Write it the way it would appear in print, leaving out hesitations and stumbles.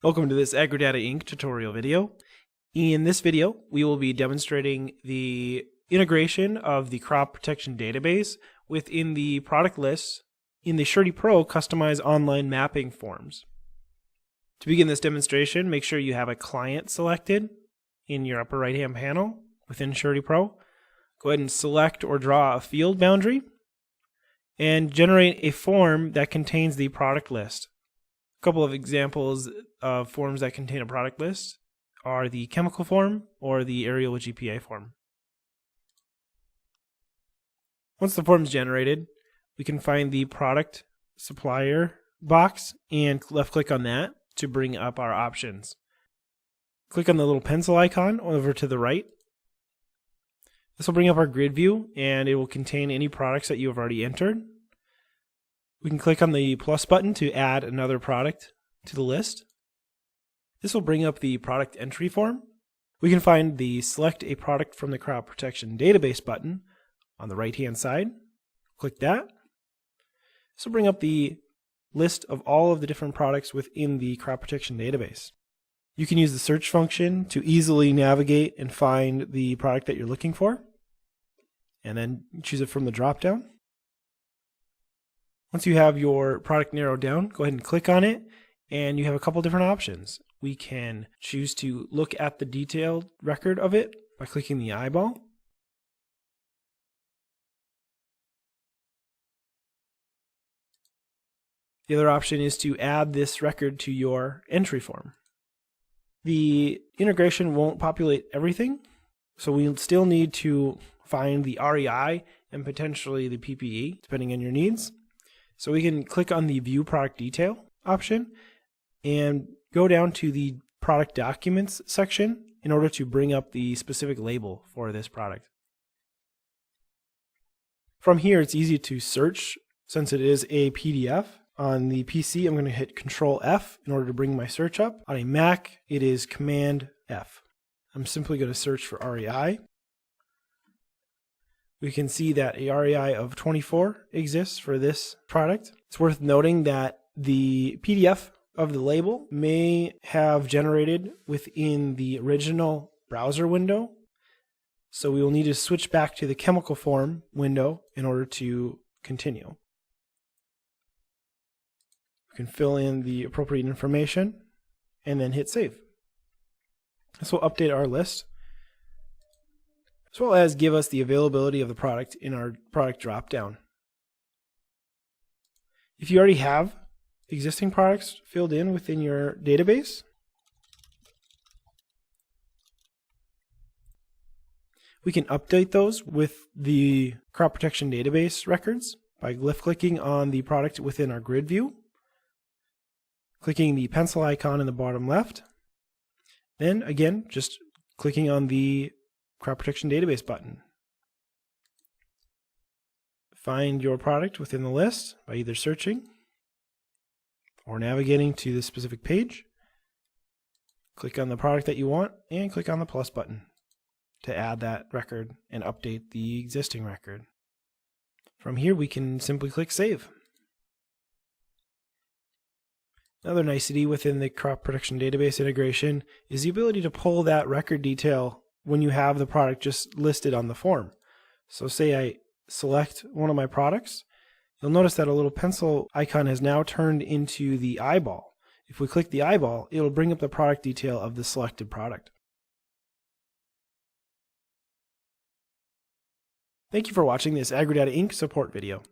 Welcome to this AgriData Inc. tutorial video. In this video, we will be demonstrating the integration of the crop protection database within the product lists in the Surety Pro customized online mapping forms. To begin this demonstration, make sure you have a client selected in your upper right-hand panel within Surety Pro. Go ahead and select or draw a field boundary and generate a form that contains the product list. A couple of examples of forms that contain a product list are the chemical form or the aerial with GPA form. Once the form is generated, we can find the product supplier box and left click on that to bring up our options. Click on the little pencil icon over to the right. This will bring up our grid view and it will contain any products that you have already entered. We can click on the plus button to add another product to the list. This will bring up the product entry form. We can find the select a product from the crop protection database button on the right hand side. Click that. This will bring up the list of all of the different products within the crop protection database. You can use the search function to easily navigate and find the product that you're looking for, and then choose it from the drop down. Once you have your product narrowed down, go ahead and click on it, and you have a couple different options. We can choose to look at the detailed record of it by clicking the eyeball. The other option is to add this record to your entry form. The integration won't populate everything, so we'll still need to find the REI and potentially the PPE, depending on your needs. So we can click on the View Product Detail option and go down to the Product Documents section in order to bring up the specific label for this product. From here, it's easy to search since it is a PDF. On the PC, I'm going to hit Control F in order to bring my search up. On a Mac, it is Command F. I'm simply going to search for REI. We can see that a REI of 24 exists for this product. It's worth noting that the PDF of the label may have generated within the original browser window. So we will need to switch back to the chemical form window in order to continue. We can fill in the appropriate information and then hit save. This will update our list, as well as give us the availability of the product in our product dropdown. If you already have existing products filled in within your database, we can update those with the crop protection database records by left clicking on the product within our grid view, clicking the pencil icon in the bottom left, then again just clicking on the crop protection database button. Find your product within the list by either searching or navigating to the specific page. Click on the product that you want and click on the plus button to add that record and update the existing record. From here, we can simply click Save. Another nicety within the crop protection database integration is the ability to pull that record detail when you have the product just listed on the form. So say I select one of my products, you'll notice that a little pencil icon has now turned into the eyeball. If we click the eyeball, it'll bring up the product detail of the selected product. Thank you for watching this AgriData Inc. support video.